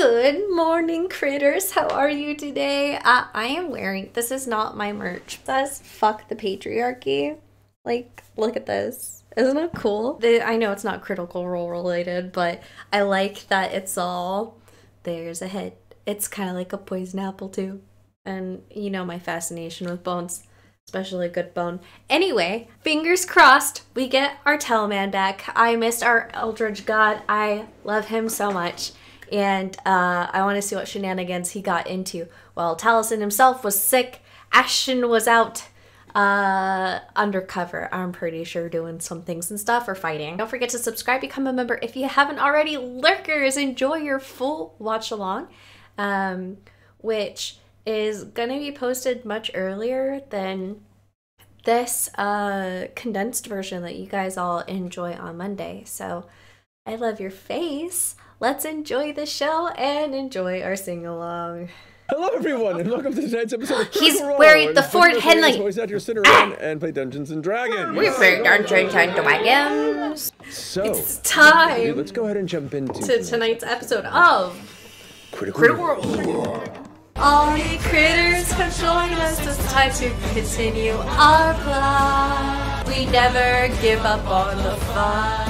Good morning, critters. How are you today? I am wearing, this is not my merch. It says fuck the patriarchy. Like, look at this. Isn't it cool? I know it's not Critical Role related, but I like that it's all, there's a head. It's kind of like a poison apple too. And you know my fascination with bones, especially a good bone. Anyway, fingers crossed we get our Teleman back. I missed our Eldritch God. I love him so much. And I want to see what shenanigans he got into. Well, Taliesin himself was sick. Ashton was out undercover, I'm pretty sure, doing some things and stuff, or fighting. Don't forget to subscribe, become a member if you haven't already. Lurkers, enjoy your full watch along, which is gonna be posted much earlier than this condensed version that you guys all enjoy on Monday. So I love your face. Let's enjoy the show and enjoy our sing-along. Hello everyone, and welcome to tonight's episode of He's Critical Role, wearing the Fort Henley. Always out here sit around and play Dungeons and Dragons. We play Dungeons and Dragons. So It's time. let's go ahead and jump into Tonight's episode of Critical Role. All you critters have joined us. It's time to continue our plot. We never give up on the fun.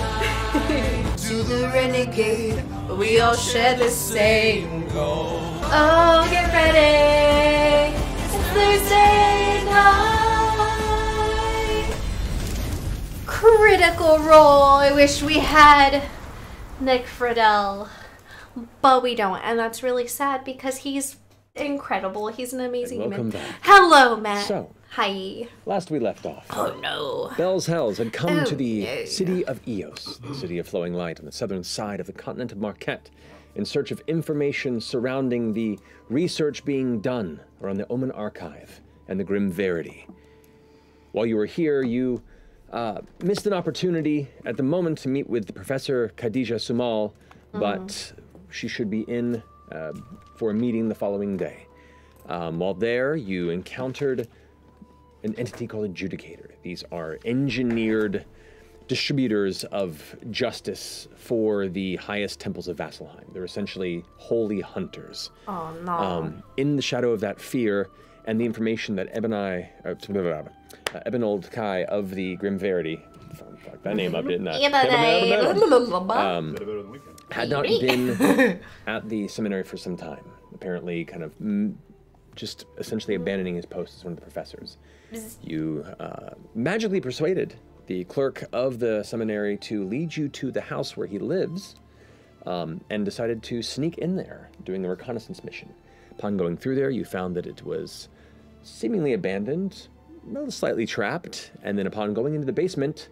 To the renegade, we all share the same goal. Oh, get ready! It's Thursday night. Critical Role. I wish we had Nick Friedel, but we don't, and that's really sad because he's incredible. He's an amazing welcome man. back. Hello, Matt. So, hi. last we left off, Oh no. Bell's Hells had come to the no. city of Eos, the city of flowing light on the southern side of the continent of Marquette, in search of information surrounding the research being done around the Omen Archive and the Grim Verity. While you were here, you missed an opportunity at the moment to meet with Professor Khadija Sumal, but she should be in for a meeting the following day. While there, you encountered an entity called Adjudicator. These are engineered distributors of justice for the highest temples of Vasselheim. They're essentially holy hunters. Oh no. In the shadow of that fear and the information that Ebenold Kai of the Grim Verity, fuck that name up, didn't I? Had not been at the seminary for some time. Apparently kind of just essentially abandoning his post as one of the professors. You magically persuaded the clerk of the seminary to lead you to the house where he lives, and decided to sneak in there, doing a reconnaissance mission. Upon going through there, you found that it was seemingly abandoned, slightly trapped, and then upon going into the basement,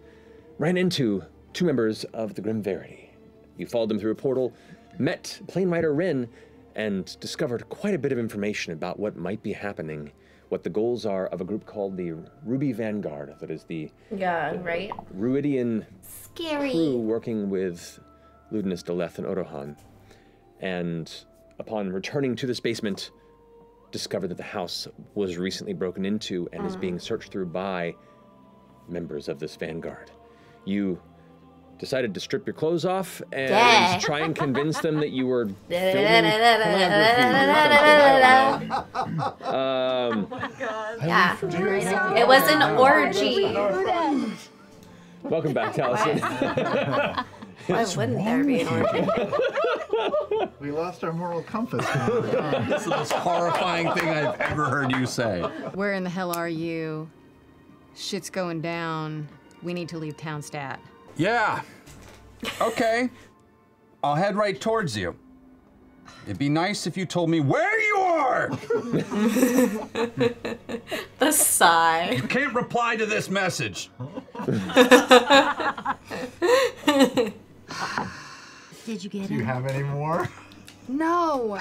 ran into two members of the Grim Verity. You followed them through a portal, met Planerider Rin, and discovered quite a bit of information about what might be happening, what the goals are of a group called the Ruby Vanguard, that is the right? Ruidian Scary. crew working with Ludinus, Deleth, and Orohan. And upon returning to this basement, discovered that the house was recently broken into and is being searched through by members of this Vanguard. You decided to strip your clothes off and try and convince them that you were filming Yeah. It was an orgy. Welcome back, Taliesin. Why wouldn't there be an orgy? We lost our moral compass. This is the most horrifying thing I've ever heard you say. Where in the hell are you? Shit's going down. We need to leave town stat. Yeah. Okay. I'll head right towards you. It'd be nice if you told me where you are! The sigh. You can't reply to this message. Did you get Do you have any more? No.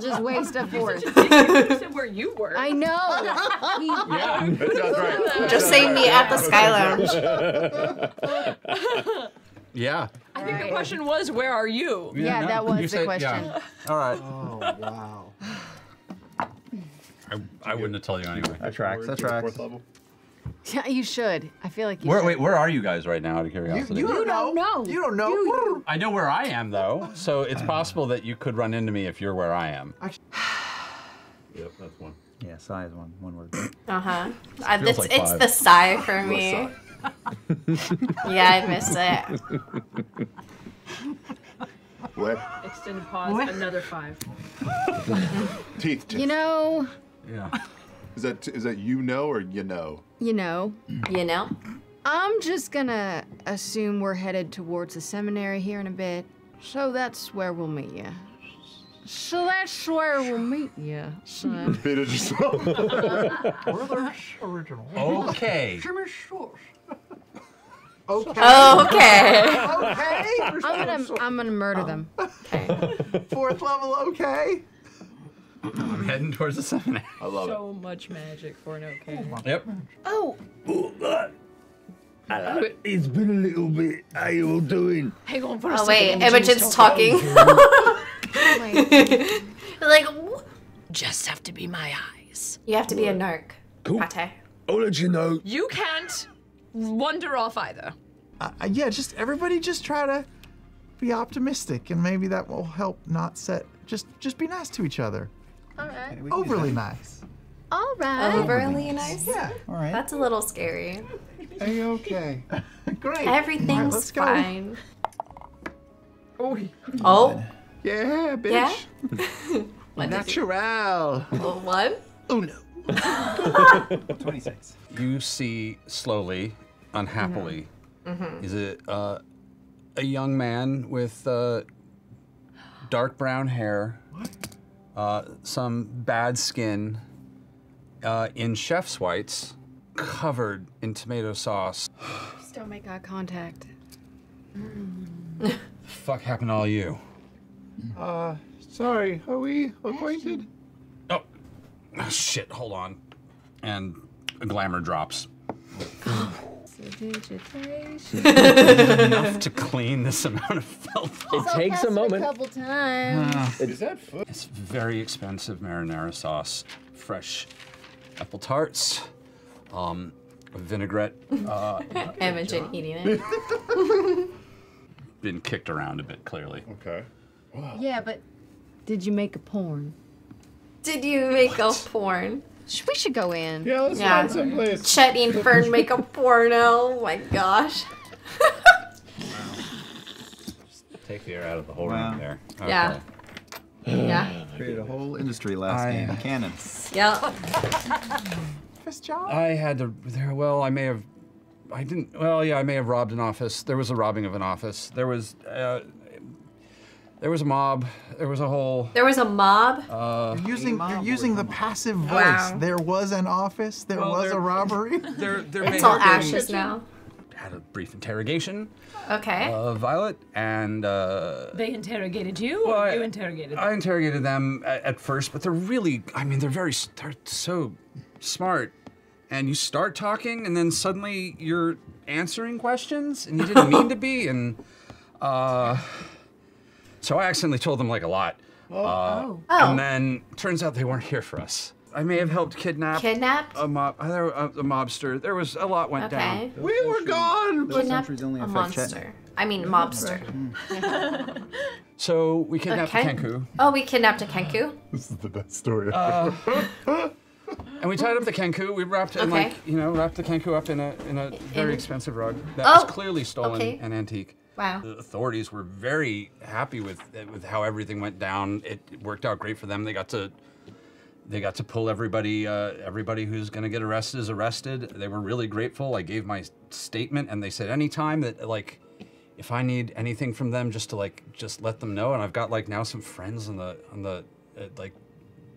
Just wait, step forward. You said where you were. I know. Yeah, that's right. Just say me at the Sky Lounge. Yeah. I think the question was, where are you? Yeah, no, that was you the said- question. yeah. All right. Oh, wow. I wouldn't have told you anyway. That tracks. That tracks. Yeah, you should. I feel like you should. Wait, where are you guys right now, out of curiosity? You don't know. You don't know. I know where I am, though, so it's possible that you could run into me if you're where I am. Yep, that's one. Yeah, sigh is one word. Uh-huh. Feels like It's five. the sigh for me. Yeah, I miss it. What? Extended pause, another 5. Teeth. You know, Yeah. Is that you know or you know? you know. You know? I'm just gonna assume we're headed towards the seminary here in a bit. So that's where we'll meet you. So that's where we'll meet you. So. Bit of just. Werther's original. Okay. Jimmy Schwartz. Okay. Okay. I'm gonna murder them. Okay. Fourth level. Okay. I'm heading towards the seminary. I love it. So much magic for an okay. Yep. Oh, It's been a little bit. How you all doing? Hang on for a Oh second. wait, Imogen's talking. wait. Like, Just have to be my eyes. you have to be a narc. Cool. Pate. I'll let you know. You can't wander off either. Yeah, just everybody just try to be optimistic, and maybe that will help not set. Just be nice to each other. All right. Overly nice. All right. Overly nice? Yeah. All right. That's a little scary. Are you okay? Great. Everything's let's go. fine. Oh, Oh, Yeah, bitch. yeah? Natural. What? Oh no. 26. You see slowly, unhappily, is it a young man with dark brown hair, some bad skin, in chef's whites, covered in tomato sauce. Just don't make eye contact. Fuck happened to all you? Sorry. Are we acquainted? Oh, shit, hold on. And a glamour drops. Enough to clean this amount of filth. It takes a moment. couple times. Is that foot? It's very expensive marinara sauce, fresh apple tarts, vinaigrette, Imogen eating it. been kicked around a bit, clearly. Okay. Yeah, but did you make a porn? Did you make a porn? We should go in. Yeah, let's Yeah. find someplace. Chetty and Fern make a porno. Oh my gosh. Take the air out of the whole Wow. room there. Yeah. Yeah. Created a whole industry last game. Canon. Yep. First job. I had to, I may have, I didn't, I may have robbed an office. There was a robbing of an office. There was a mob. There was a whole, There was a mob. You're using the passive voice. Wow. There was an office. There Well, was there- a robbery. there may It's all have been- ashes now. had a brief interrogation Okay. of Violet, and they interrogated you, Well, or I- you interrogated them? I interrogated them at first, but they're really, they're so smart. And you start talking, and then suddenly you're answering questions, and you didn't mean to be, and so I accidentally told them like a lot. Oh. And then turns out they weren't here for us. I may have helped kidnap Kidnapped? a mobster. There was a lot went down. Okay. We were gone. Those Kidnapped entries only a affect Chet. monster. I mean, mobster. So we kidnapped Okay. the Kenku. Oh, we kidnapped a Kenku? This is the best story. And we tied up the Kenku. We wrapped it in Okay. wrapped the Kenku up in a very In- expensive rug that Oh, was clearly stolen okay. and antique. Wow. The authorities were very happy with how everything went down. It worked out great for them. They got to pull everybody. Everybody who's going to get arrested is arrested. They were really grateful. I gave my statement, and they said anytime that if I need anything from them, just let them know. And I've got now some friends on the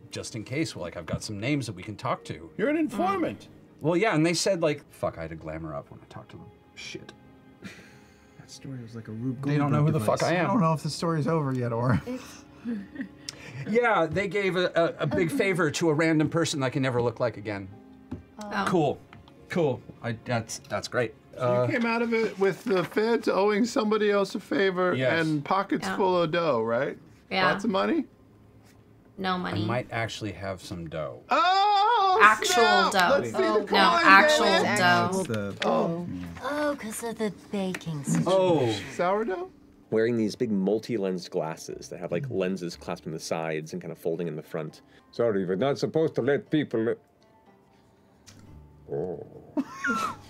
just in case. Well, I've got some names that we can talk to. You're an informant. Well, yeah, and they said fuck, I had to glamour up when I talked to them. Shit. That story was like a Rube They don't know who the Goldberg fuck I I don't am. know if the story's over yet, or. Yeah, they gave a big favor to a random person I can never look like again. Oh. Cool. That's great. You came out of it with the feds owing somebody else a favor Yes. and pockets Yeah. full of dough, right? Yeah. Lots of money? No I money. might actually have some dough. Oh! actual dough. No, actual actual dough. Oh, because of the baking situation. Oh, Sourdough? Wearing these big multi-lensed glasses that have like lenses clasped on the sides and kind of folding in the front. Sorry, we're not supposed to let people. Oh.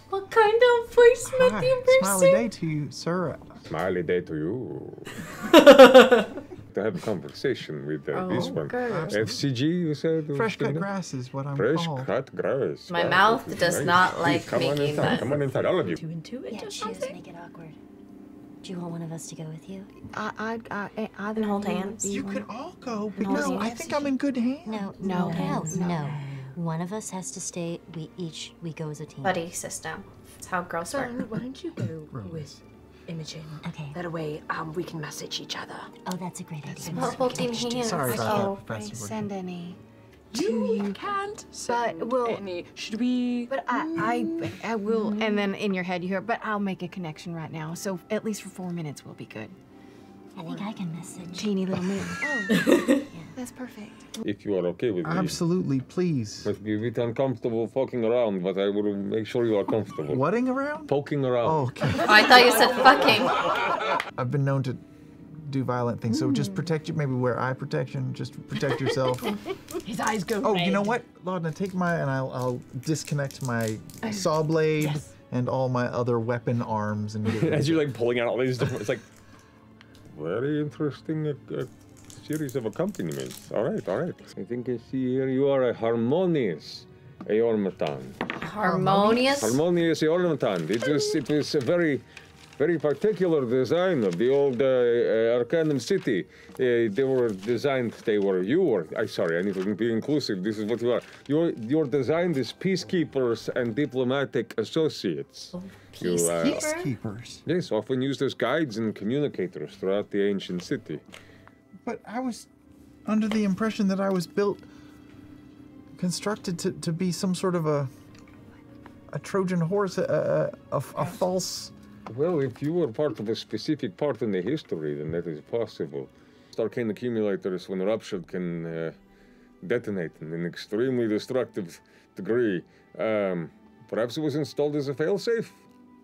What kind of voice Hi, Matthew smiley Brewster? day to you, sir. Smiley day to you. To have a conversation with this one. FCG, you said? Fresh cut grass is what I'm Fresh called. cut grass. My Wow, mouth this is does nice. not Please, like come on making inside. that. Come on inside, all of you. To intuit Yeah, or cheers, something? make it awkward. Do you want one of us to go with you? I And hold hands. You could all go. No, No, I think I'm in good hands. No. One of us has to stay. We go as a team. Buddy system. That's how girls So work. why don't you go with Imogen? Okay. That way, we can message each other. Oh, that's a great idea. Well, holding hands. Sorry about Oh, that, Professor. send any. You can't send well- any. Should we? But I will. And then in your head you hear, but I'll make a connection right now. So at least for 4 minutes we'll be good. I think I can message. Teeny little me. Oh, that's perfect. If you are okay with me. Absolutely, please. Must be a bit uncomfortable fucking around, but I will make sure you are comfortable. Whatting around? Poking around. Oh, okay. Oh, I thought you said fucking. I've been known to do violent things, so just protect you. Maybe wear eye protection. Just protect yourself. His eyes go Oh, red. you know what, Laudna? Take and I'll disconnect my saw blade and all my other weapon arms and. As you're like pulling out all these different, it's like very interesting series of accompaniments. All right, all right. I think I see here you are a harmonious aormaton. Harmonious. Harmonious aormaton. It was a very particular design of the old Arcanum City. Sorry, I need to be inclusive. This is what you are. You're designed as peacekeepers and diplomatic associates. Peacekeepers. Yes, often used as guides and communicators throughout the ancient city. But I was under the impression that I was constructed to be some sort of a Trojan horse, a false. Well, if you were part of a specific part in the history, then that is possible. Arcane accumulators, when ruptured, can detonate in an extremely destructive degree. Perhaps it was installed as a failsafe?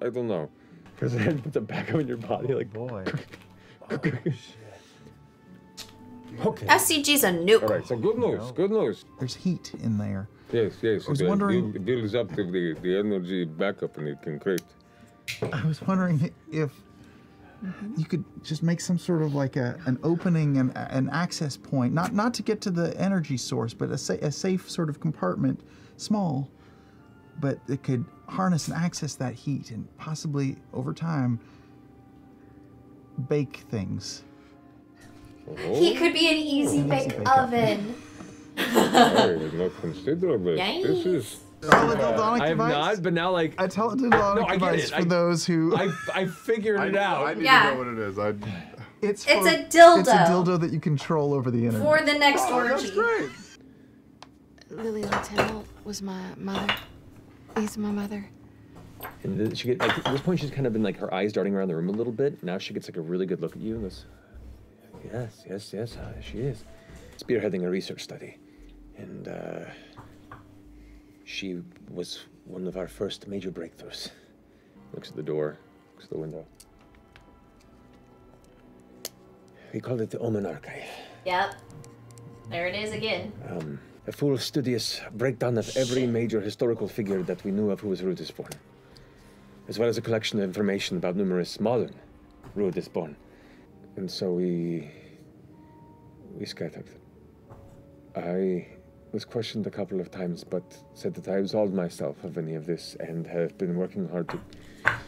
I don't know. Because it puts it back on your body like... Boy. Okay. SCG's a nuke. All right, so good news, good news. There's heat in there. Yes, yes. I was wondering- It builds up the energy backup and it can create. I was wondering if you could just make some sort of like an opening and an access point, not to get to the energy source, but a safe sort of compartment, small, but it could harness and access that heat and possibly over time bake things. He could be an easy bake oven. I did not consider this. Yikes. This is... Teledildonic I have device? not, but now like... A teledildonic No, I get device it. for those who... I figured it out. I need Yeah. to know what it is. It's a It's a dildo. dildo that you control over the internet. For the next That's orgy. great. Lily Littell was my mother. Is my mother. And then she get like at this point she's kind of been like her eyes darting around the room a little bit. Now she gets like a really good look at you and goes, yes, she is. Spearheading a research study. And she was one of our first major breakthroughs. Looks at the door, looks at the window. We called it the Omen Archive. Yep. There it is again. A full studious breakdown of every major historical figure that we knew of who was Rudis born, as well as a collection of information about numerous modern Rudis born. And so we scattered. I was questioned a couple of times, but said that I absolved myself of any of this and have been working hard to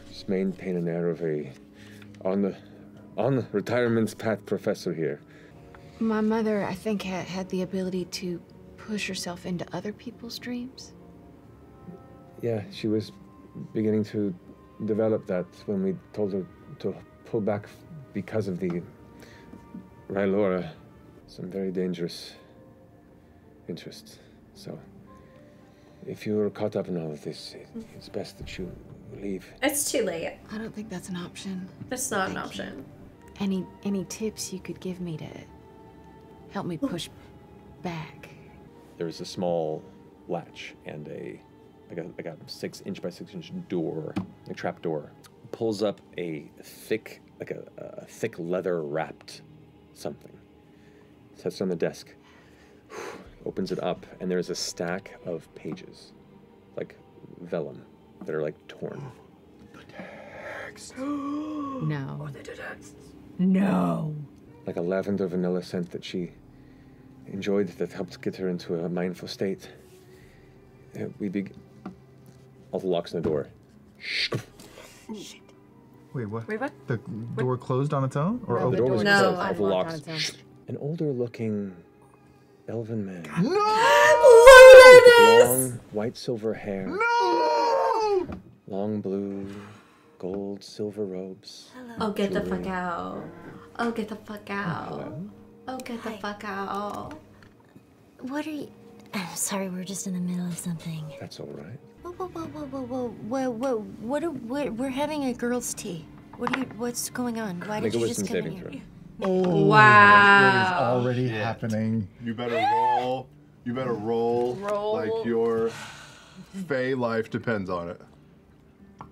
just maintain an air of a on retirement path professor here. My mother, I think, had the ability to push herself into other people's dreams. Yeah, she was beginning to develop that when we told her to pull back because of the Rylora, some very dangerous interests. So, if you're caught up in all of this, it's best that you leave. It's too late. I don't think that's an option. It's not an option. Any tips you could give me to help me push back? There was a small latch and a 6-inch by 6-inch door, a trap door. Pulls up a thick, a thick leather wrapped something. Sets it on the desk. Opens it up, and there's a stack of pages, like vellum, that are like torn. No. No. Like a lavender vanilla scent that she enjoyed that helped get her into a mindful state. Alta locks on the door. Wait, what? Wait, what? The door closed on its own? Or No, opened? the door was No. closed. Alta Locked on locks. its own. An older-looking elven man. No! Long white silver hair. No! Long blue, gold, silver robes. Oh, get the Jewelry. fuck out. Oh, get the fuck out. Hello. Oh, get the fuck out. What are you? I'm sorry, we're just in the middle of something. That's all right. Whoa. We're having a girls' tea. What's going on? Why Make did a you just wisdom come in saving here? throw. Oh, Wow. It is already happening. You better roll. You better roll. Roll. Like your Fey life depends on it.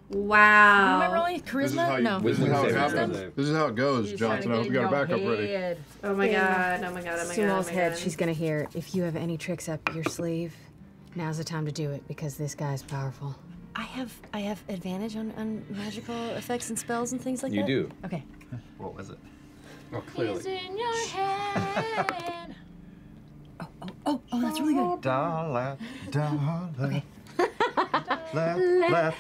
Wow. Am I rolling This is charisma? how, No. this is Wisdom how it saving happens. throw. This is how it goes, She's Johnson. I trying hope to you get got a in your backup ready. head. Oh my god, oh my god, oh my god. Sumo's oh my head, god. she's gonna hear, if you have any tricks up your sleeve, now's the time to do it, because this guy's powerful. I have advantage on magical effects and spells and things like You that. do. Okay. What was it? Well, clearly. in your head. Oh, that's really good. Dollar, dollar. Okay. Left.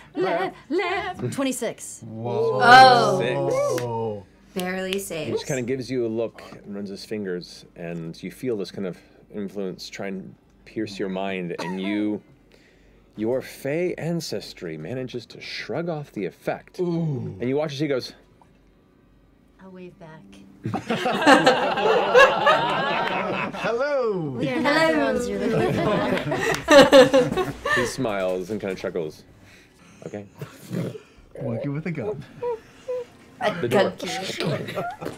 26. Whoa. Oh. Six. Oh. Barely He saves. just kind of gives you a look and runs his fingers, and you feel this kind of influence try and pierce your mind, and your Fey ancestry manages to shrug off the effect. Ooh. And you watch as he goes, I'll wave back. Hello. We are not the ones you're looking for. he smiles and kind of chuckles. Okay. Monkey with a gun. The door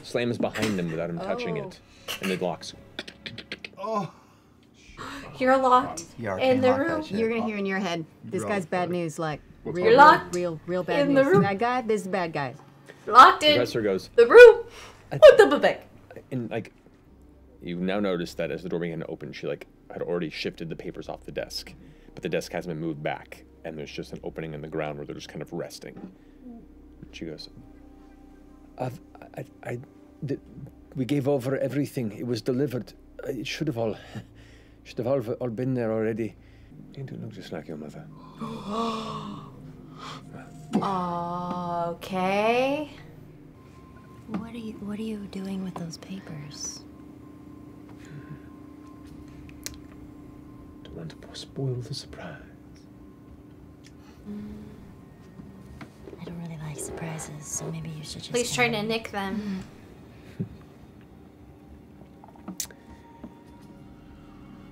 slams behind him without him touching it, and it locks. Oh. You're locked Yeah, in the lock that room. shit. You're gonna hear in your head, this You're guy's all bad good. news, like, What's real, You're locked real bad in news. the room. That guy, this is bad guy. Locked The in professor goes, the room with the bebek. and like, you now notice that as the door began to open, she like had already shifted the papers off the desk, but the desk hasn't been moved back, and there's just an opening in the ground where they're just kind of resting. She goes, we gave over everything. It was delivered. It should have all been there already. You do look just like your mother. Okay. What are you doing with those papers? Don't want to spoil the surprise. I don't really like surprises, so maybe you should just. Please try to nick them.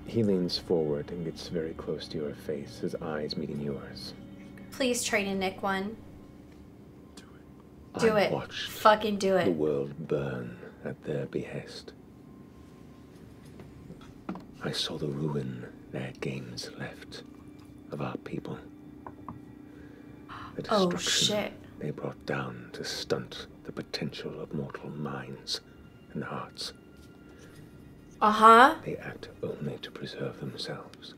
He leans forward and gets very close to your face, his eyes meeting yours. Please try to nick one. Do I it. watched Fucking do the it. world burn at their behest. I saw the ruin their games left of our people. The Oh, destruction shit. they brought down to stunt the potential of mortal minds and hearts. Uh-huh. They act only to preserve themselves.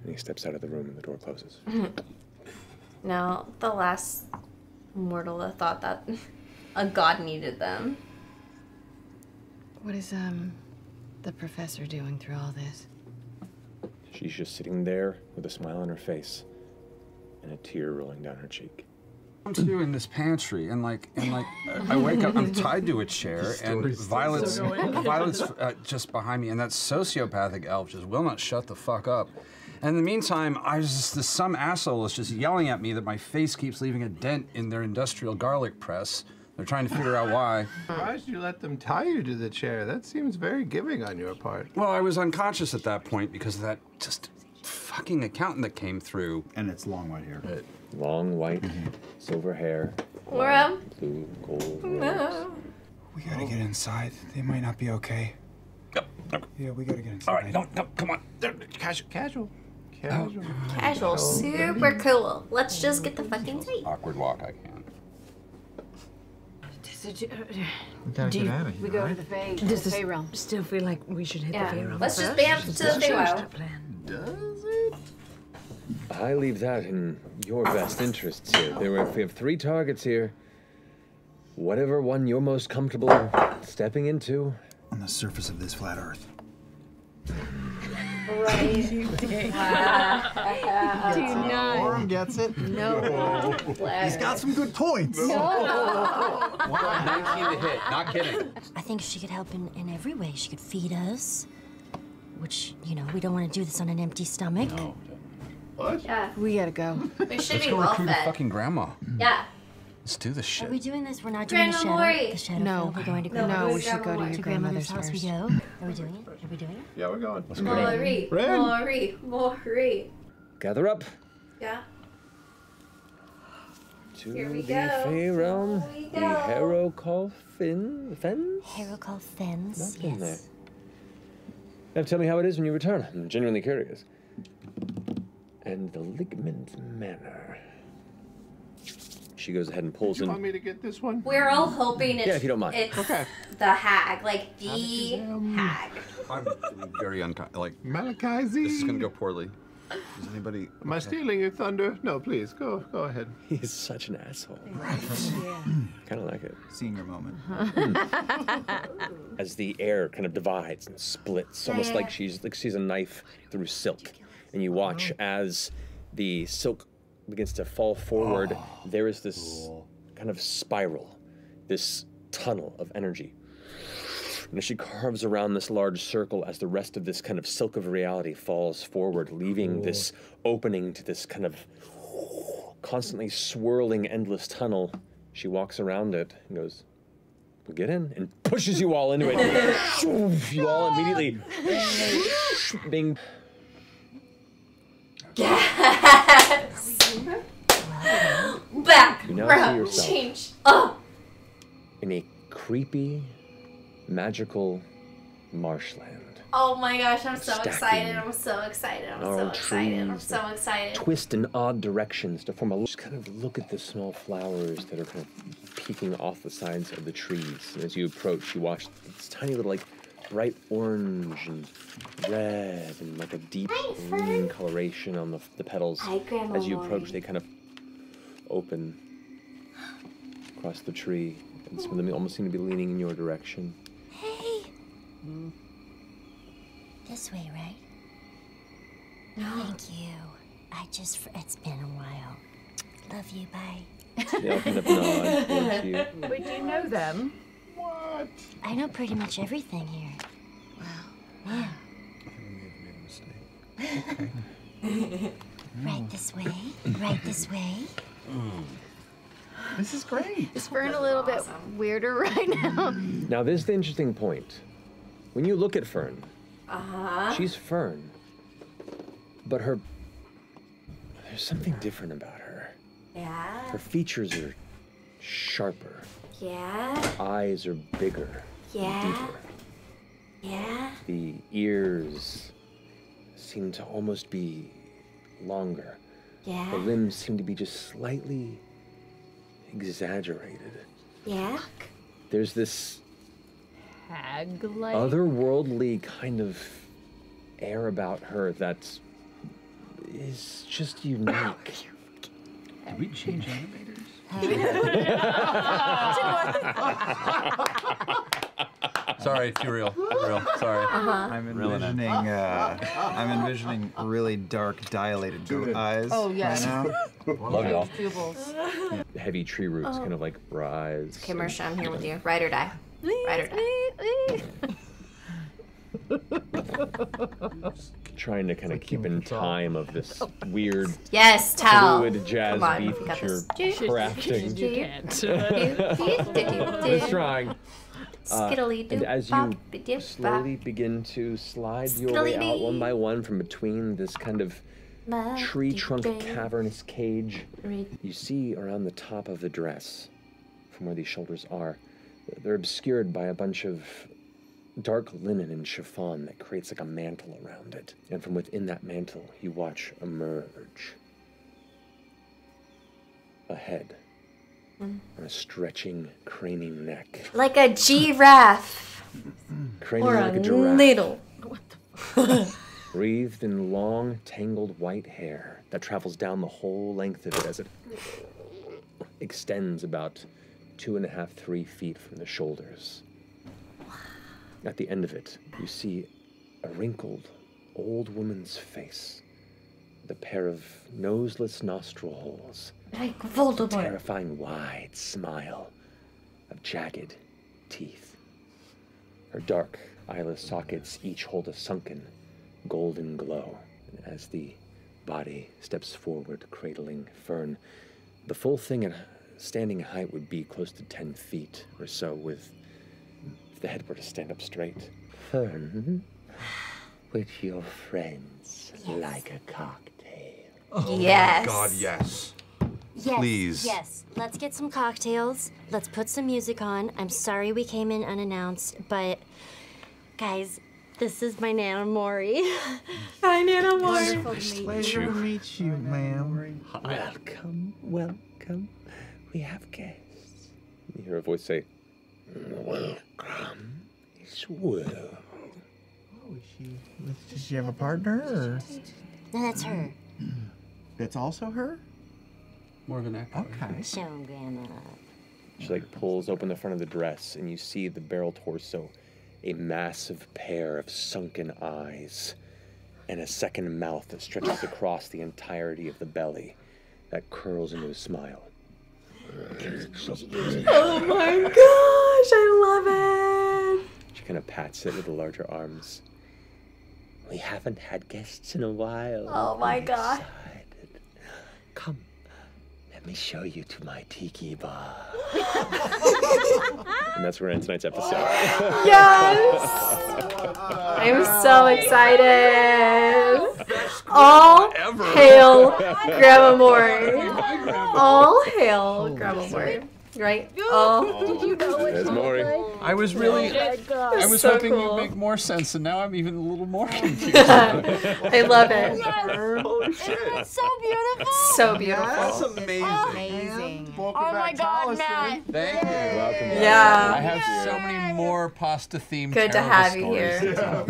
And he steps out of the room and the door closes. No, the last mortal that thought that a god needed them. What is, the professor doing through all this? She's just sitting there with a smile on her face and a tear rolling down her cheek. I'm doing this pantry, and I wake up, I'm tied to a chair, and Violet's just behind me, and that sociopathic elf just will not shut the fuck up. And in the meantime, some asshole is just yelling at me that my face keeps leaving a dent in their industrial garlic press. They're trying to figure out why. Why did you let them tie you to the chair? That seems very giving on your part. Well, I was unconscious at that point because of that just fucking accountant that came through. And it's long white hair. Long white, silver hair, Where blue, gold, robes. No. We gotta get inside. They might not be okay. Yeah, we gotta get inside. All right, no, come on. Casual. Casual, super cool. Let's just get the fucking tape. Awkward walk, I can. We gotta get out of here. We go right? to the Fae, Does the Fae realm. still feel like we should hit the Yeah, Fae realm let's just first? bamf to the Feywild. Does it? I leave that in your best interests here. We have 3 targets here. Whatever one you're most comfortable stepping into. On the surface of this flat Earth. Right. Do not. Orm gets it. No. He's got some good points. 19 to hit, not kidding. I think she could help in every way. She could feed us, which, you know, we don't want to do this on an empty stomach. No. Yeah, We gotta go. we should Let's be go well recruit a fed. fucking grandma. Yeah. Let's do this Are shit. we doing this? We're not doing the Grandma shadow. Maury. The shadow. No. We're going to No, No, who's we should go to Grandma your to grandmother's grandmother's house. We house. go. Are we doing it? Are we doing it? Yeah, we're going. Let's go. Maury. Red. Maury. Gather up Yeah. to Here we the go. Fey realm. Here we The go. Harrow call Fens? Harrow called Fens. Nothing there. Yes. Now tell me how it is when you return. I'm genuinely curious. And the Ligament Manor. She goes ahead and pulls Do you in. want me to get this one? We're all hoping it's, Yeah, if you don't mind. it's Okay. the hag, like the hag. I'm very like, Malachi Z. this is gonna go poorly. Does anybody... Am I stealing your thunder? No, please, go ahead. He is such an asshole. Kind of like it. Senior moment. As the air kind of divides and splits, almost like she's a knife through silk. And you watch as the silk begins to fall forward. There is this kind of spiral, this tunnel of energy. And as she carves around this large circle, as the rest of this kind of silk of reality falls forward, leaving this opening to this kind of constantly swirling, endless tunnel, she walks around it and goes, "Well, get in," and pushes you all into it. You all immediately being... Yes. Back. You now see Round. yourself. Change. Oh. in a creepy, magical marshland. Oh my gosh, I'm so Stacking excited. I'm so excited. I'm so gnarled excited. I'm trees so excited. Twist in odd directions to form a... Just kind of look at the small flowers that are kind of peeking off the sides of the trees. And as you approach, you watch this tiny little, like, bright orange and red and like a deep green coloration on the petals. Hi, Grandma As you Maury. approach, they kind of open across the tree, and some of them almost seem to be leaning in your direction. Hey. This way, right? Thank you. It's been a while. Love you, bye. They all kind of nod towards you. Wait, do you know them? What? I know pretty much everything here. Wow. Yeah. Right this way. Right this way. This is great. Is Fern a little bit weirder right now? Now, this is the interesting point. When you look at Fern, she's Fern, but there's something different about her. Yeah. Her features are sharper. Yeah. Her eyes are bigger, Yeah. deeper. Yeah. The ears seem to almost be longer. The Yeah. limbs seem to be just slightly exaggerated. Yeah. There's this Hag-like? otherworldly kind of air about her that is just unique. Did we change elevators? Sorry, too real. Sorry. I'm envisioning really dark, dilated goat eyes. Oh, yes. Right now. Love y'all. Pupils. Heavy tree roots kind of like rise. Okay, Marsha, I'm here with you. Ride or die. Ride or die. Trying to kind of keep in time of this weird Yes, tell. fluid jazz Come on, beat we that got you're this. crafting. You can't. Just trying. Skiddly And doo as bop, you dip slowly begin to slide your way out one by one from between this kind of bop. tree trunk cavernous cage, you see around the top of the dress, from where these shoulders are, they're obscured by a bunch of dark linen and chiffon that creates like a mantle around it. And from within that mantle, you watch emerge a head and a stretching, craning neck. Like a giraffe. Craning Or like a a giraffe. needle. Wreathed in long, tangled white hair that travels down the whole length of it as it extends about 2.5, 3 feet from the shoulders. At the end of it, you see a wrinkled, old woman's face with a pair of noseless nostril holes. Like Voldemort. Terrifying wide smile of jagged teeth. Her dark, eyeless sockets each hold a sunken, golden glow. And as the body steps forward, cradling Fern, the full thing at standing height would be close to 10 feet or so, with if the head were to stand up straight. Fern, with your friends, like a cocktail. Yes. Oh my God, yes. Yes, Please. yes. Let's get some cocktails. Let's put some music on. I'm sorry we came in unannounced, but guys, this is my Nana Mori. Hi, Nana Mori. Pleasure to meet you, ma'am. Welcome, welcome. We have guests. You hear a voice say, welcome as well. Oh, does she have a partner, or? No, that's her. That's also her? More of an echo. Okay. Show 'em, Grandma. She like pulls open the front of the dress, and you see the barrel torso, a massive pair of sunken eyes, and a second mouth that stretches across the entirety of the belly, that curls into a smile. Oh my gosh, I love it. She kind of pats it with the larger arms. We haven't had guests in a while. Oh my I'm God. excited. Come, let me show you to my tiki bar. And that's where it ends tonight's episode. Yes! I'm so excited. All hail Grandma Mori. All hail Grandma Mori. Right? Oh. Did you know what There's she Maury. looked like? I was really, I was So hoping cool. you'd make more sense, and now I'm even a little more confused. I love it. It's so beautiful. So beautiful. amazing. Amazing. Oh my God, Matt. Thank you. Welcome. I Yeah. have so many more pasta-themed Good to terrible have you stories here. to tell.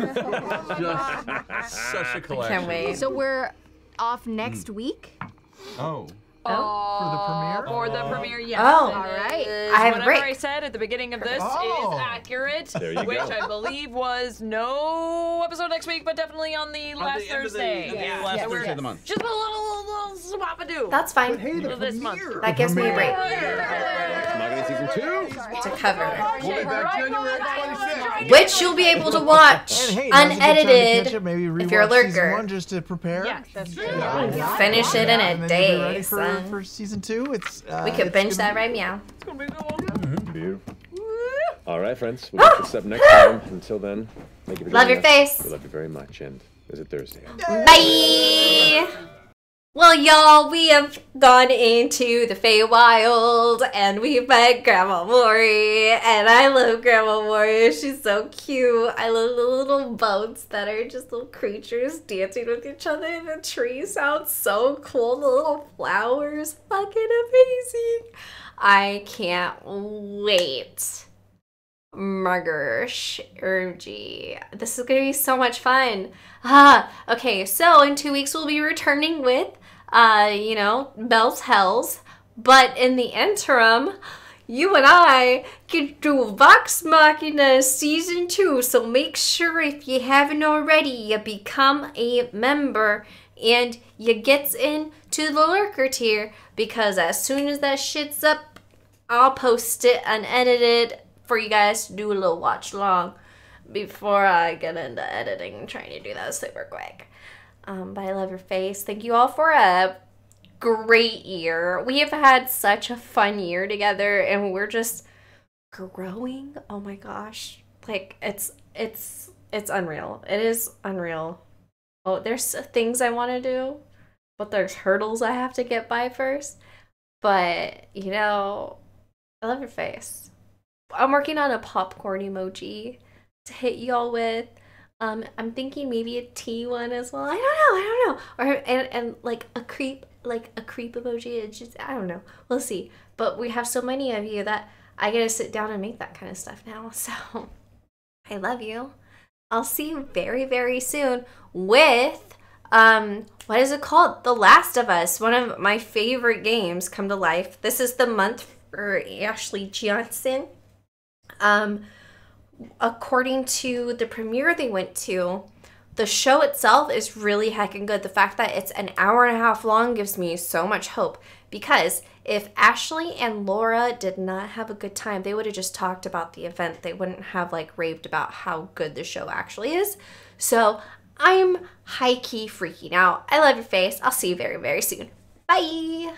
Just such a collection. Can't wait. So we're off next week. Oh. For the premiere? For the premiere, yes. Oh. And All right. is I have a whatever break. I said at the beginning of this Oh. is accurate, There you which go. I believe was no episode next week, but definitely on the last the end of the- Thursday. at the Yeah. last Yeah, Thursday we're of the month. just a little swap-a-doo. That's fine. this month. That gives me a break Mahogany season 2. to cover. We'll be back January 26th. Which you'll be able to watch And hey, now's a good time to catch unedited up. Maybe if you're a rewatch season lurker. 1 just to prepare. Yes, that's true. Finish it in a And then you'll be ready day, for, son. for season 2. It's We could binge that right meow. Beautiful. All right, friends. We'll pick this up next time. Until then, thank you for Love joining your us. face. We love you very much, and is it Thursday? Bye! Well, y'all, we have gone into the Feywild, and we met Grandma Mori, and I love Grandma Mori. She's so cute. I love the little boats that are just little creatures dancing with each other in the tree. Sounds so cool. The little flowers, fucking amazing. I can't wait. Margarish Urgy. This is gonna be so much fun. Okay, so in 2 weeks we'll be returning with Bell's Hells. But in the interim, you and I get to Vox Machina Season 2. So make sure if you haven't already, you become a member and you gets into the lurker tier, because as soon as that shit's up, I'll post it unedited for you guys to do a little watch along before I get into editing and trying to do that super quick. But I love your face. Thank you all for a great year. We have had such a fun year together, and we're just growing. Oh my gosh. Like it's unreal. It is unreal. Oh, there's things I want to do, but there's hurdles I have to get by first. But, I love your face. I'm working on a popcorn emoji to hit y'all with. I'm thinking maybe a T one as well. I don't know. Or and like a creep emoji. It's just, I don't know. We'll see. But we have so many of you that I get to sit down and make that kind of stuff now. So I love you. I'll see you very, very soon with what is it called? The Last of Us, one of my favorite games come to life. This is the month for Ashley Johnson. According to the premiere they went to, the show itself is really heckin' good. The fact that it's an hour and a half long gives me so much hope, because if Ashley and Laura did not have a good time, they would have just talked about the event. They wouldn't have like raved about how good the show actually is. So I'm high-key freaking out. I love your face. I'll see you very, very soon. Bye.